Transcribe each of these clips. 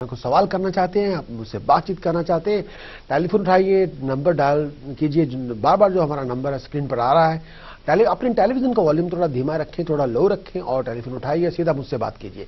को सवाल करना चाहते हैं, आप मुझसे बातचीत करना चाहते हैं, टेलीफोन उठाइए, नंबर डायल कीजिए। बार बार जो हमारा नंबर है स्क्रीन पर आ रहा है, अपने टेलीविजन का वॉल्यूम थोड़ा धीमा रखें, थोड़ा लो रखें और टेलीफोन उठाइए, सीधा मुझसे बात कीजिए।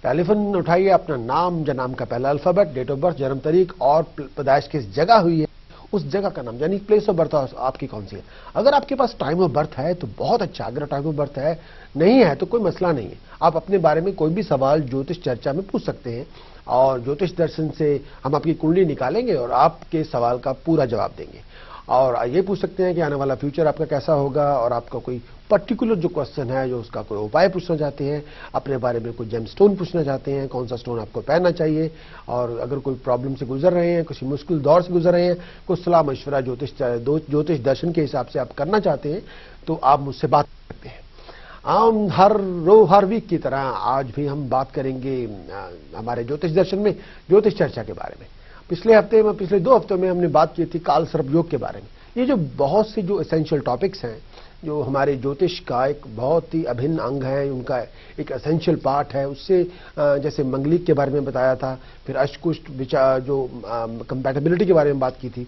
टेलीफोन उठाइए, अपना नाम या नाम का पहला अल्फाबेट, डेट ऑफ बर्थ, जन्म तारीख और पैदाइश किस जगह हुई है उस जगह का नाम, यानी प्लेस ऑफ बर्थ आपकी कौन सी है। अगर आपके पास टाइम ऑफ बर्थ है तो बहुत अच्छा, अगर टाइम ऑफ बर्थ है नहीं है तो कोई मसला नहीं है। आप अपने बारे में कोई भी सवाल ज्योतिष चर्चा में पूछ सकते हैं और ज्योतिष दर्शन से हम आपकी कुंडली निकालेंगे और आपके सवाल का पूरा जवाब देंगे। और ये पूछ सकते हैं कि आने वाला फ्यूचर आपका कैसा होगा, और आपका कोई पर्टिकुलर जो क्वेश्चन है, जो उसका कोई उपाय पूछना चाहते हैं, अपने बारे में कोई जेम स्टोन पूछना चाहते हैं, कौन सा स्टोन आपको पहनना चाहिए, और अगर कोई प्रॉब्लम से गुजर रहे हैं, किसी मुश्किल दौर से गुजर रहे हैं, कुछ सलाह मशवरा ज्योतिष दर्शन के हिसाब से आप करना चाहते हैं तो आप मुझसे बात कर सकते हैं। हर वीक की तरह आज भी हम बात करेंगे हमारे ज्योतिष दर्शन में ज्योतिष चर्चा के बारे में। पिछले 2 हफ्तों में हमने बात की थी काल सर्प योग के बारे में। ये जो बहुत से जो एसेंशियल टॉपिक्स हैं, जो हमारे ज्योतिष का एक बहुत ही अभिन्न अंग है, उनका एक एसेंशियल पार्ट है, उससे जैसे मंगलिक के बारे में बताया था, फिर अष्टकुष्ट विचार जो कंपैटिबिलिटी के बारे में बात की थी,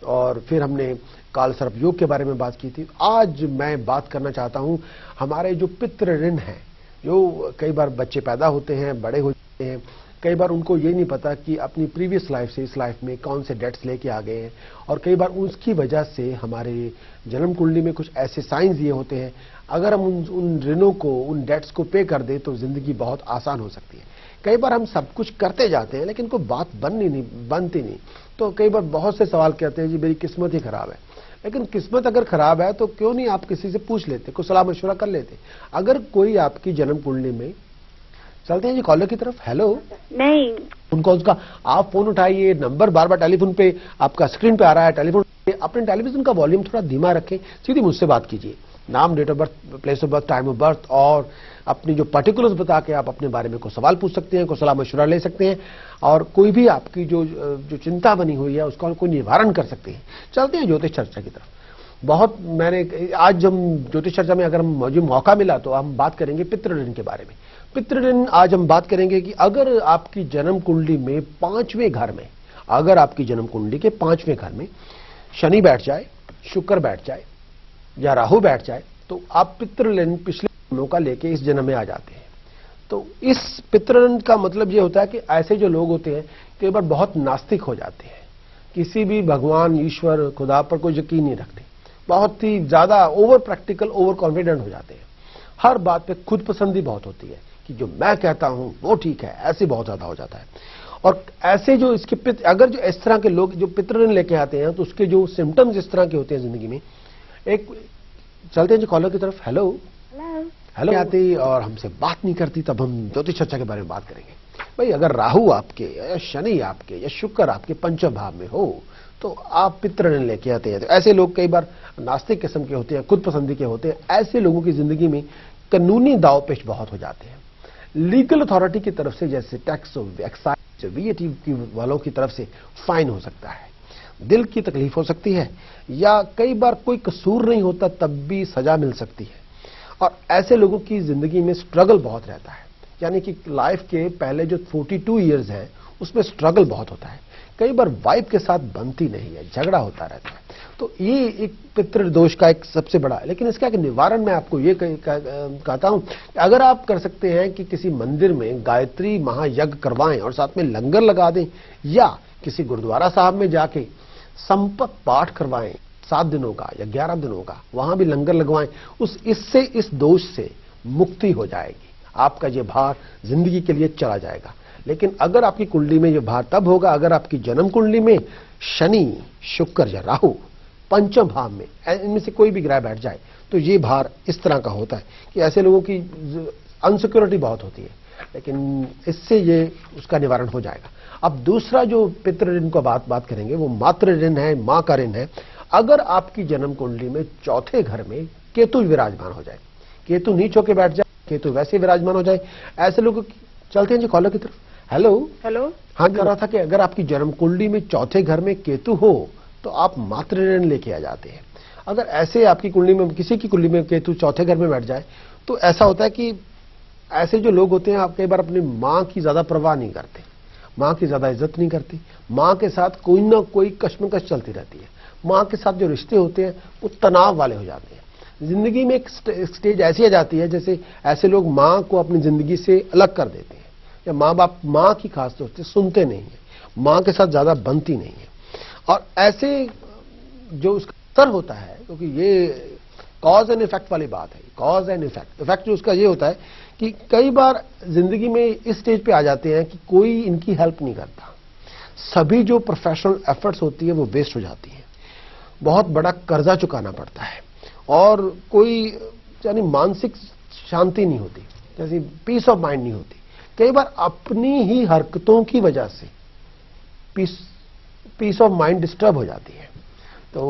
और फिर हमने काल सर्प योग के बारे में बात की थी। आज मैं बात करना चाहता हूं हमारे जो पितृ ऋण हैं, जो कई बार बच्चे पैदा होते हैं, बड़े हो जाते हैं, कई बार उनको ये नहीं पता कि अपनी प्रीवियस लाइफ से इस लाइफ में कौन से डेट्स लेके आ गए हैं, और कई बार उसकी वजह से हमारे जन्म कुंडली में कुछ ऐसे साइंस ये होते हैं, अगर हम उन ऋणों को, उन डेट्स को पे कर दें तो जिंदगी बहुत आसान हो सकती है। कई बार हम सब कुछ करते जाते हैं लेकिन कोई बात बनती नहीं, तो कई बार बहुत से सवाल कहते हैं जी मेरी किस्मत ही खराब है। लेकिन किस्मत अगर खराब है तो क्यों नहीं आप किसी से पूछ लेते, कुछ सलाह मशवरा कर लेते। अगर कोई आपकी जन्म कुंडली में, चलते हैं जी कॉलर की तरफ। हेलो। नहीं, उनका उसका आप फोन उठाइए, नंबर बार बार टेलीफोन पे आपका स्क्रीन पे आ रहा है, टेलीफोन अपने टेलीविजन का वॉल्यूम थोड़ा धीमा रखें, सीधी मुझसे बात कीजिए। नाम, date of birth, place of birth, time of birth और अपनी जो पर्टिकुलर्स बता के आप अपने बारे में कोई सवाल पूछ सकते हैं, कोई सलाह मशवरा ले सकते हैं, और कोई भी आपकी जो चिंता बनी हुई है उसका कोई निवारण कर सकते हैं। चलते हैं ज्योतिष चर्चा की तरफ। आज हम ज्योतिष चर्चा में अगर हम मुझे मौका मिला तो हम बात करेंगे पितृ ऋण के बारे में। पितृ ऋण आज हम बात करेंगे कि अगर आपकी जन्म कुंडली में 5वें घर में, अगर आपकी जन्म कुंडली के 5वें घर में शनि बैठ जाए, शुक्र बैठ जाए या राहु बैठ जाए, तो आप पितृ ऋण पिछले जन्मों का लेके इस जन्म में आ जाते हैं। तो इस पितृ ऋण का मतलब ये होता है कि ऐसे जो लोग होते हैं कई बार बहुत नास्तिक हो जाते हैं, किसी भी भगवान, ईश्वर, खुदा पर कोई यकीन नहीं रखते, बहुत ही ज्यादा ओवर प्रैक्टिकल, ओवर कॉन्फिडेंट हो जाते हैं, हर बात पे खुद पसंदी बहुत होती है कि जो मैं कहता हूं वो ठीक है, ऐसे बहुत ज्यादा हो जाता है। और ऐसे जो अगर जो इस तरह के लोग जो पितृ ऋण लेके आते हैं तो उसके जो सिम्टम्स इस तरह के होते हैं जिंदगी में। एक चलते हैं जी कॉलर की तरफ। हेलो। हेलो आती और हमसे बात नहीं करती, तब हम ज्योतिष चर्चा के बारे में बात करेंगे। भाई अगर राहु आपके या शनि आपके या शुक्र आपके पंचम भाव में हो तो आप पितृ ऋण लेके आते हैं। तो ऐसे लोग कई बार नास्तिक किस्म के होते हैं, खुद पसंदी के होते हैं। ऐसे लोगों की जिंदगी में कानूनी दाव पेश बहुत हो जाते हैं, लीगल अथॉरिटी की तरफ से, जैसे टैक्स, एक्साइज, VAT वालों की तरफ से फाइन हो सकता है, दिल की तकलीफ हो सकती है, या कई बार कोई कसूर नहीं होता तब भी सजा मिल सकती है। और ऐसे लोगों की जिंदगी में स्ट्रगल बहुत रहता है, यानी कि लाइफ के पहले जो 42 ईयर्स है उसमें स्ट्रगल बहुत होता है, कई बार वाइफ के साथ बनती नहीं है, झगड़ा होता रहता है। तो ये एक पितृ दोष का एक सबसे बड़ा है। लेकिन इसका एक निवारण मैं आपको ये कहता हूं, अगर आप कर सकते हैं कि किसी मंदिर में गायत्री महायज्ञ करवाएं और साथ में लंगर लगा दें, या किसी गुरुद्वारा साहब में जाके संपत पाठ करवाएं 7 दिनों का या 11 दिनों का, वहां भी लंगर लगवाएं, इससे इस दोष से मुक्ति हो जाएगी, आपका ये भार जिंदगी के लिए चला जाएगा। लेकिन अगर आपकी कुंडली में ये भार तब होगा अगर आपकी जन्म कुंडली में शनि, शुक्र या राहु पंचम भाव में, इनमें से कोई भी ग्रह बैठ जाए, तो ये भार इस तरह का होता है कि ऐसे लोगों की अनसिक्योरिटी बहुत होती है। लेकिन इससे ये उसका निवारण हो जाएगा। अब दूसरा जो पितृ ऋण को बात करेंगे वो मातृ ऋण है, मां का ऋण है। अगर आपकी जन्म कुंडली में 4थे घर में केतु विराजमान हो जाए, केतु नीच होकर बैठ जाए, केतु वैसे विराजमान हो जाए, ऐसे लोगों की, चलते हैं जी कॉलर की तरफ। हेलो। हेलो। हाँ, कह रहा था कि अगर आपकी जन्म कुंडली में 4थे घर में केतु हो तो आप मातृ ऋण लेके आ जाते हैं। अगर ऐसे आपकी कुंडली में, किसी की कुंडली में केतु 4थे घर में बैठ जाए तो ऐसा होता है कि ऐसे जो लोग होते हैं आप कई बार अपनी मां की ज्यादा परवाह नहीं करते, माँ की ज्यादा इज्जत नहीं करती, माँ के साथ कोई ना कोई कश्मकश चलती रहती है, माँ के साथ जो रिश्ते होते हैं वो तनाव वाले हो जाते हैं। जिंदगी में एक स्टेज ऐसी आ जाती है जैसे ऐसे लोग माँ को अपनी जिंदगी से अलग कर देते हैं, या माँ बाप माँ की खास तौर से सुनते नहीं है, माँ के साथ ज्यादा बनती नहीं है। और ऐसे जो उसका असर होता है, क्योंकि ये कॉज एंड इफेक्ट वाली बात है, कॉज एंड इफेक्ट। इफेक्ट जो उसका ये होता है कि कई बार जिंदगी में इस स्टेज पे आ जाते हैं कि कोई इनकी हेल्प नहीं करता, सभी जो प्रोफेशनल एफर्ट्स होती है वो वेस्ट हो जाती है, बहुत बड़ा कर्जा चुकाना पड़ता है, और कोई यानी मानसिक शांति नहीं होती, जैसे पीस ऑफ माइंड नहीं होती। कई बार अपनी ही हरकतों की वजह से पीस ऑफ माइंड डिस्टर्ब हो जाती है। तो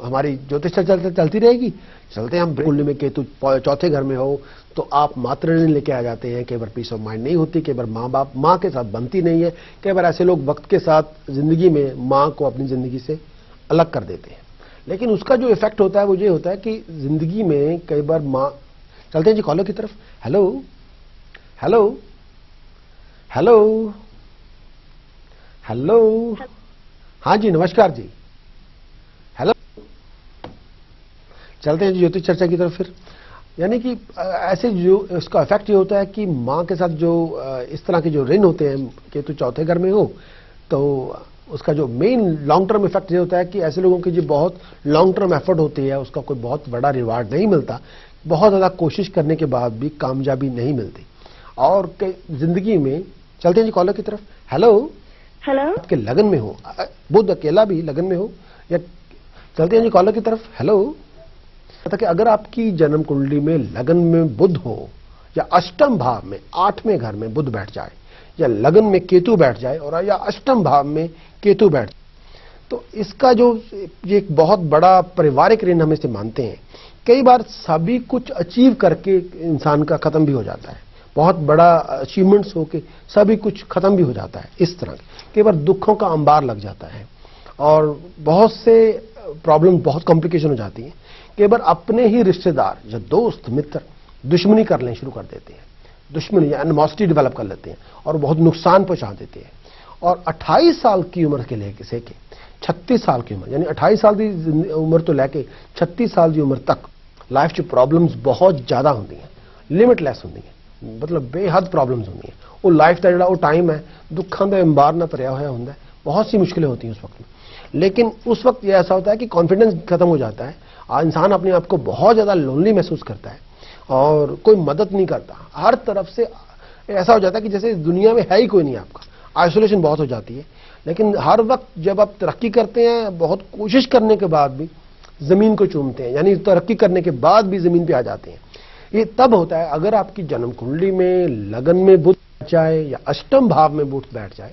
हमारी ज्योतिष चलती रहेगी, चलते हैं हम कुंडली में केतु चौथे घर में हो तो आप मातृ ऋण लेके आ जाते हैं, कई बार पीस ऑफ माइंड नहीं होती, कई बार माँ के साथ बनती नहीं है, कई बार ऐसे लोग वक्त के साथ जिंदगी में माँ को अपनी जिंदगी से अलग कर देते हैं। लेकिन उसका जो इफेक्ट होता है वो ये होता है कि जिंदगी में कई बार माँ, चलते हैं जी कॉलर की तरफ। हेलो हेलो हेलो हेलो, हाँ जी नमस्कार जी, हेलो। चलते हैं जी ज्योतिष चर्चा की तरफ फिर। यानी कि ऐसे जो इसका इफेक्ट ये होता है कि माँ के साथ जो इस तरह के जो ऋण होते हैं, केतु चौथे घर में हो तो उसका जो मेन लॉन्ग टर्म इफेक्ट ये होता है कि ऐसे लोगों की जो बहुत लॉन्ग टर्म एफर्ट होती है उसका कोई बहुत बड़ा रिवार्ड नहीं मिलता, बहुत ज्यादा कोशिश करने के बाद भी कामयाबी नहीं मिलती। और जिंदगी में, चलते हैं जी कॉलर की तरफ। हेलो हेलो, आपके लगन में हो, बुध अकेला भी लगन में हो, या चलते हैं जी कॉलर की तरफ। हेलो, पता कि अगर आपकी जन्म कुंडली में लगन में बुध हो या अष्टम भाव में 8वें घर में बुध बैठ जाए, या लगन में केतु बैठ जाए और या अष्टम भाव में केतु बैठ जाए, तो इसका जो ये एक बहुत बड़ा पारिवारिक ऋण हम इसे मानते हैं। कई बार सभी कुछ अचीव करके इंसान का खत्म भी हो जाता है, बहुत बड़ा अचीवमेंट्स होके सभी कुछ खत्म भी हो जाता है। इस तरह कई बार दुखों का अंबार लग जाता है और बहुत से प्रॉब्लम, बहुत कॉम्प्लिकेशन हो जाती है। कई बार अपने ही रिश्तेदार या दोस्त मित्र दुश्मनी करने शुरू कर देते हैं, दुश्मनी या एनिमोसिटी डेवलप कर लेते हैं और बहुत नुकसान पहुंचा देते हैं। और 28 साल की उम्र के लेके 36 साल की उम्र, यानी 28 साल की उम्र तो लेके 36 साल की उम्र तक लाइफ च प्रॉब्लम्स बहुत ज्यादा होंगी हैं, लिमिटलैस होंगी हैं, मतलब बेहद प्रॉब्लम्स होंगी हैं। वो लाइफ का जो टाइम है दुखों का अंबार ना भरिया हुआ होंगे, बहुत सी मुश्किलें होती हैं उस वक्त में। लेकिन उस वक्त ये ऐसा होता है कि कॉन्फिडेंस खत्म हो जाता है, इंसान अपने आप को बहुत ज्यादा लोनली महसूस करता है और कोई मदद नहीं करता, हर तरफ से ऐसा हो जाता है कि जैसे दुनिया में है ही कोई नहीं आपका, आइसोलेशन बहुत हो जाती है। लेकिन हर वक्त जब आप तरक्की करते हैं, बहुत कोशिश करने के बाद भी जमीन को चूमते हैं, यानी तरक्की करने के बाद भी जमीन पे आ जाते हैं। ये तब होता है अगर आपकी जन्म कुंडली में लगन में बुध बैठ जाए या अष्टम भाव में बुध बैठ जाए,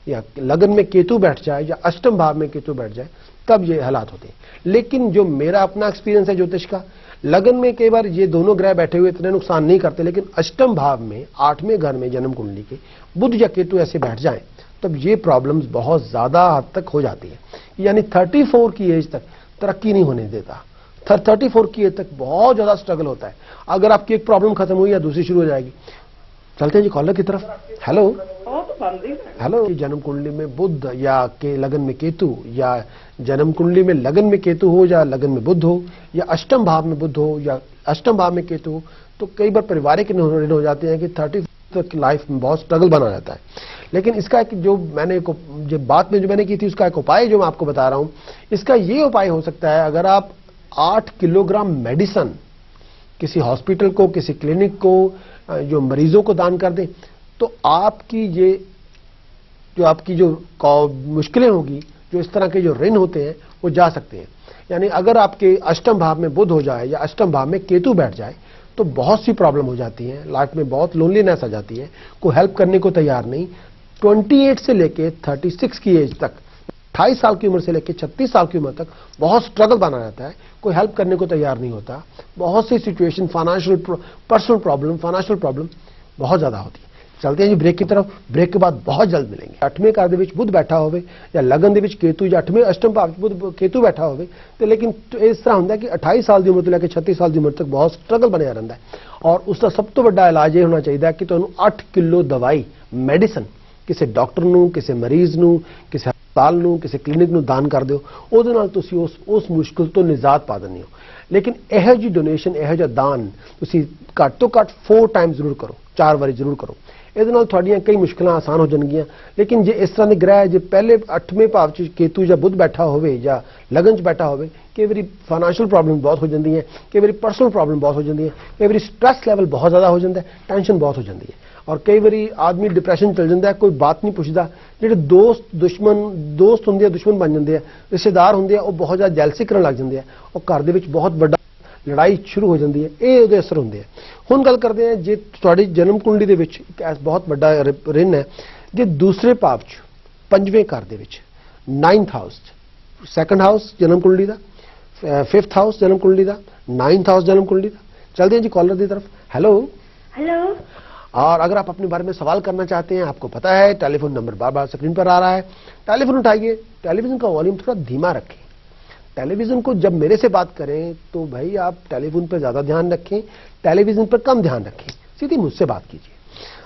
या लगन में केतु बैठ जाए या अष्टम भाव में केतु बैठ जाए, तब ये हालात होते हैं। लेकिन जो मेरा अपना एक्सपीरियंस है ज्योतिष का, लगन में कई बार ये दोनों ग्रह बैठे हुए इतने नुकसान नहीं करते, लेकिन अष्टम भाव में 8वें घर में जन्म कुंडली के बुध या केतु ऐसे बैठ जाएं तब ये प्रॉब्लम्स बहुत ज्यादा हद तक हो जाती है। यानी 34 की एज तक तरक्की नहीं होने देता, 34 की एज तक बहुत ज्यादा स्ट्रगल होता है। अगर आपकी एक प्रॉब्लम खत्म हुई या दूसरी शुरू हो जाएगी। चलते हैं जी कॉलर की तरफ। हेलो हेलो, जन्म कुंडली में बुध या के लगन में केतु, या जन्म कुंडली में लगन में केतु हो या लगन में बुध हो, या अष्टम भाव में बुध हो या अष्टम भाव में केतु हो, तो कई बार पारिवारिक ऋण हो जाते हैं कि 30 तक लाइफ में बहुत स्ट्रगल बना रहता है। लेकिन इसका एक जो मैंने जो बात में जो मैंने की थी उसका एक उपाय जो मैं आपको बता रहा हूं, इसका ये उपाय हो सकता है अगर आप 8 किलोग्राम मेडिसिन किसी हॉस्पिटल को, किसी क्लिनिक को, जो मरीजों को दान कर दें, तो आपकी ये जो आपकी जो मुश्किलें होगी, जो इस तरह के जो ऋण होते हैं वो जा सकते हैं। यानी अगर आपके अष्टम भाव में बुध हो जाए या अष्टम भाव में केतु बैठ जाए तो बहुत सी प्रॉब्लम हो जाती है, लाइफ में बहुत लोनलीनेस आ जाती है, कोई हेल्प करने को तैयार नहीं। 28 से लेके 36 की एज तक, 28 साल की उम्र से लेकर 36 साल की उम्र तक बहुत स्ट्रगल बना रहता है, कोई हेल्प करने को तैयार नहीं होता। बहुत सी situation, financial personal problem, financial problem बहुत ज्यादा होती है। चलते हैं जी ब्रेक की तरफ, ब्रेक के बाद बहुत जल्द मिलेंगे। 8वें घर ਦੇ ਵਿੱਚ बुध बैठा होवे या लगन ਦੇ ਵਿੱਚ केतु या 8वें अष्टम भाव बुध केतु बैठा होवे, तो लेकिन तो इस तरह होता है कि 28 साल की उम्र ਤੋਂ ਲੈ ਕੇ 36 साल की उम्र तक बहुत स्ट्रगल बनया रहता है। और उसका सब तो बड़ा इलाज ये होना चाहिए कि ਤੁਹਾਨੂੰ 8 किलो दवाई मेडिसिन ਕਿਸੇ ਡਾਕਟਰ ਨੂੰ, ਕਿਸੇ ਮਰੀਜ਼ ਨੂੰ, ਕਿਸੇ ਹਸਪਤਾਲ ਨੂੰ, ਕਿਸੇ ਕਲੀਨਿਕ ਨੂੰ ਦਾਨ ਕਰ ਦਿਓ, ਉਹਦੇ ਨਾਲ ਤੁਸੀਂ ਉਸ ਮੁਸ਼ਕਲ ਤੋਂ ਨਿਜਾਤ ਪਾ ਦਿੰਦੇ ਹੋ। ਲੇਕਿਨ ਇਹੋ ਜਿਹੀ ਡੋਨੇਸ਼ਨ, ਇਹੋ ਜਿਹਾ ਦਾਨ ਤੁਸੀਂ ਘੱਟ ਤੋਂ ਘੱਟ 4 ਟਾਈਮ ਜ਼ਰੂਰ ਕਰੋ, 4 ਵਾਰੀ ਜ਼ਰੂਰ ਕਰੋ। ਇਹਦੇ ਨਾਲ ਤੁਹਾਡੀਆਂ ਕਈ ਮੁਸ਼ਕਲਾਂ ਆਸਾਨ ਹੋ ਜਾਣਗੀਆਂ। ਲੇਕਿਨ ਜੇ ਇਸ ਤਰ੍ਹਾਂ ਦੇ ਗ੍ਰਹਿ ਜੇ ਪਹਿਲੇ 8ਵੇਂ ਭਾਵ 'ਚ ਕੇਤੂ ਜਾਂ ਬੁੱਧ ਬੈਠਾ ਹੋਵੇ ਜਾਂ ਲਗਨ 'ਚ ਬੈਠਾ ਹੋਵੇ, ਕਈ ਵਾਰੀ ਫਾਈਨੈਂਸ਼ੀਅਲ ਪ੍ਰੋਬਲਮ ਬਹੁਤ ਹੋ ਜਾਂਦੀ ਹੈ, ਕਈ ਵਾਰੀ ਪਰਸਨਲ ਪ੍ਰੋਬਲਮ ਬਹੁਤ ਹੋ ਜਾਂਦੀ ਹੈ, ਕਈ ਵਾਰੀ ਸਟ੍ਰੈਸ ਲੈਵਲ ਬਹੁਤ ਜ਼ਿਆਦਾ ਹੋ ਜਾਂਦਾ ਹੈ, ਟੈਨਸ਼ਨ ਬਹੁਤ ਹੋ ਜਾਂਦੀ ਹੈ, ਔਰ ਕਈ ਵਾਰੀ ਆਦਮੀ ਡਿਪਰੈਸ਼ਨ ਚਲ ਜਾਂਦਾ ਹੈ, ਕੋਈ ਬਾਤ ਨਹੀਂ ਪੁੱਛਦਾ। ਜਿਹੜੇ ਦੋਸਤ ਹੁੰਦੇ ਆ ਦੁਸ਼ਮਣ ਬਣ ਜਾਂਦੇ ਆ, ਰਿਸ਼ਤੇਦਾਰ ਹੁੰਦੇ ਆ ਉਹ ਬਹੁਤ ਜ਼ਿਆਦਾ ਜੈਲਸੀ ਕਰਨ ਲੱਗ ਜਾਂਦੇ ਆ, ਉਹ ਘਰ ਦੇ ਵਿੱਚ ਬਹੁਤ ਵੱਡਾ ਲੜਾਈ ਸ਼ੁਰੂ ਹੋ ਜਾਂਦੀ ਹੈ। ਇਹ ਉਹਦੇ ਅਸਰ ਹੁੰਦੇ ਆ। ਹੁਣ ਗੱਲ ਕਰਦੇ ਹਾਂ ਜੇ ਤੁਹਾਡੀ ਜਨਮ ਕੁੰਡਲੀ ਦੇ ਵਿੱਚ ਇੱਕ ਬਹੁਤ ਵੱਡਾ ਰਿਣ ਹੈ, ਜੇ ਦੂਸਰੇ ਭਾਵ 'ਚ 5ਵੇਂ ਘਰ ਦੇ ਵਿੱਚ 9th ਹਾਊਸ 'ਚ, 2nd ਹਾਊਸ ਜਨਮ ਕੁੰਡਲੀ ਦਾ, 5th ਹਾਊਸ जन्म कुंडली का, 9th हाउस जन्म कुंडली का। चलते हैं जी कॉलर की तरफ। Hello hello. और अगर आप अपने बारे में सवाल करना चाहते हैं, आपको पता है टेलीफोन नंबर बार बार स्क्रीन पर आ रहा है, टेलीफोन उठाइए, टेलीविजन का वॉल्यूम थोड़ा धीमा रखें। टेलीविजन को जब मेरे से बात करें तो भाई आप टेलीफोन पर ज्यादा ध्यान रखें, टेलीविजन पर कम ध्यान रखें, सीधी मुझसे बात कीजिए।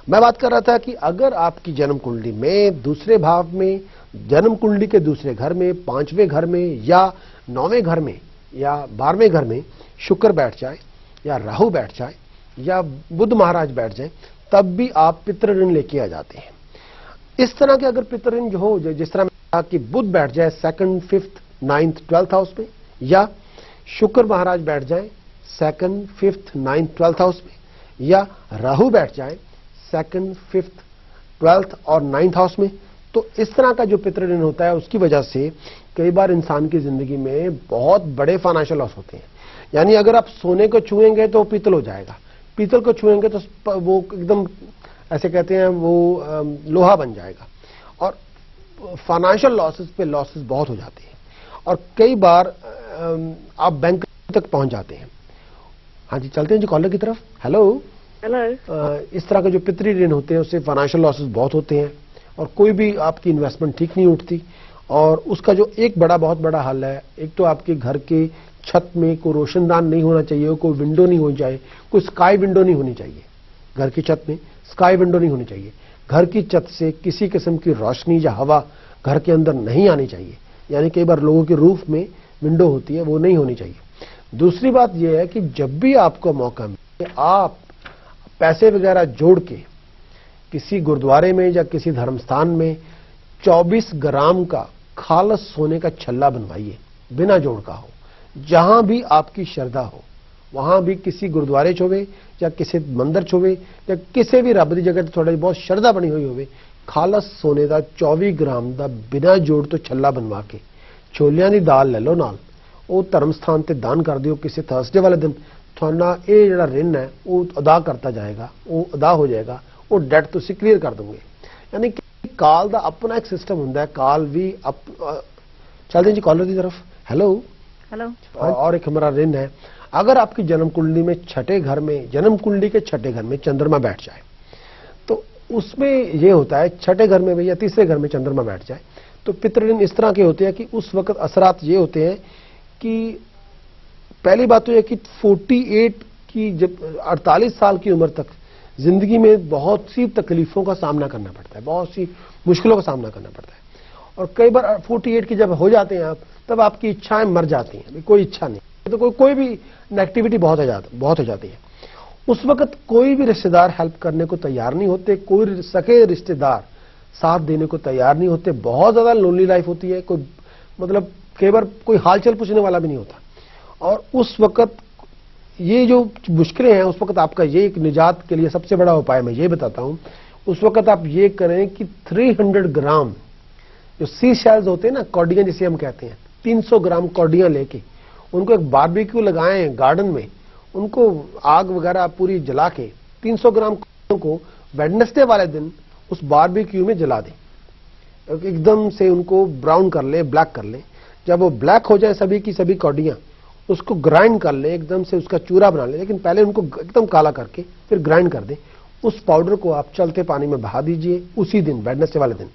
मैं बात कर रहा था कि अगर आपकी जन्म कुंडली में दूसरे भाव में, जन्म कुंडली के दूसरे घर में, 5वें घर में या 9वें घर में या 12वें घर में शुक्र बैठ जाए या राहु बैठ जाए या बुध महाराज बैठ जाए, तब भी आप पितृ ऋण लेके आ जाते हैं। इस तरह के अगर पितृ ऋण जो हो, जिस तरह मैंने कहा कि बुध बैठ जाए 2nd, 5th, 9th, 12th house में, या शुक्र महाराज बैठ जाए 2nd, 5th, 9th, 12th house में, या राहु बैठ जाए 2nd, 5th, 12th और 9th हाउस में, तो इस तरह का जो पितृ ऋण होता है उसकी वजह से कई बार इंसान की जिंदगी में बहुत बड़े फाइनेंशियल लॉस होते हैं। यानी अगर आप सोने को छुएंगे तो पीतल हो जाएगा, पीतल को छुएंगे तो वो एकदम ऐसे कहते हैं वो लोहा बन जाएगा, और फाइनेंशियल लॉसेस पे लॉसेस बहुत हो जाते हैं, और कई बार आप बैंक तक पहुंच जाते हैं। हाँ जी, चलते हैं जी कॉलर की तरफ। Hello hello. इस तरह के जो पितृ ऋण होते हैं उससे फाइनेंशियल लॉसेस बहुत होते हैं, और कोई भी आपकी इन्वेस्टमेंट ठीक नहीं उठती, और उसका जो एक बहुत बड़ा हल है, एक तो आपके घर के छत में कोई रोशनदान नहीं होना चाहिए, कोई विंडो नहीं हो जाए, कोई स्काई विंडो नहीं होनी चाहिए, घर की छत में स्काई विंडो नहीं होनी चाहिए, घर की छत से किसी किस्म की रोशनी या हवा घर के अंदर नहीं आनी चाहिए। यानी कई बार लोगों के रूफ में विंडो होती है, वो नहीं होनी चाहिए। दूसरी बात यह है कि जब भी आपको मौका मिले, आप पैसे वगैरह जोड़ के किसी गुरुद्वारे में या किसी धर्मस्थान में 24 ग्राम का खालस सोने का छल्ला बनवाइए, बिना जोड़ का हो। जहां भी आपकी श्रद्धा हो, वहां भी किसी गुरुद्वारे छोवे या किसी मंदिर छोवे या किसी भी रब की जगह थोड़ी बहुत श्रद्धा बनी हुई होवे, खालस सोने का 24 ग्राम का बिना जोड़ तो छल्ला बनवा के छोलियां की दाल ले लो नाल, वो धर्म स्थान से दान कर दियो। किसी थर्सडे वाले दिन थोड़ा ये जड़ा ऋण है वो अदा करता जाएगा, वो अदा हो जाएगा, वो डेट तुसी क्लीयर कर दोगे। यानी कि काल का अपना एक सिस्टम होंगे, काल भी चलते जी कॉलर की तरफ। Hello hello. और एक हमारा ऋण है, अगर आपकी जन्म कुंडली में 6ठे घर में, जन्म कुंडली के 6ठे घर में चंद्रमा बैठ जाए, तो उसमें यह होता है 6ठे घर में या 3रे घर में चंद्रमा बैठ जाए तो पितृ ऋण इस तरह के होते हैं कि उस वक्त असरात ये होते हैं कि पहली बात तो यह कि 48 की जब 48 साल की उम्र तक जिंदगी में बहुत सी तकलीफों का सामना करना पड़ता है, बहुत सी मुश्किलों का सामना करना पड़ता है, और कई बार 48 की जब हो जाते हैं आप, तब आपकी इच्छाएं मर जाती हैं, कोई इच्छा नहीं, तो कोई भी नेगेटिविटी बहुत हो जाती है। उस वक्त कोई भी रिश्तेदार हेल्प करने को तैयार नहीं होते, कोई सके रिश्तेदार साथ देने को तैयार नहीं होते, बहुत ज्यादा लोनली लाइफ होती है, कोई मतलब कई बार कोई हालचाल पूछने वाला भी नहीं होता। और उस वक्त ये जो मुश्किलें हैं, उस वक्त आपका ये एक निजात के लिए सबसे बड़ा उपाय मैं ये बताता हूं, उस वक्त आप ये करें कि 300 ग्राम जो सी शेल्स होते हैं ना, कौडियां जिसे हम कहते हैं, 300 ग्राम कौडियां लेके उनको एक बारबेक्यू लगाएं गार्डन में, उनको आग वगैरह पूरी जला के 300 ग्राम को वेडनेसडे वाले दिन उस बारबेक्यू में जला दें, एकदम से उनको ब्राउन कर ले, ब्लैक कर ले। जब वो ब्लैक हो जाए सभी की सभी कौडियां, उसको ग्राइंड कर ले, एकदम से उसका चूरा बना ले, लेकिन पहले उनको एकदम काला करके फिर ग्राइंड कर दें। उस पाउडर को आप चलते पानी में बहा दीजिए उसी दिन, वेडनेसडे वाले दिन।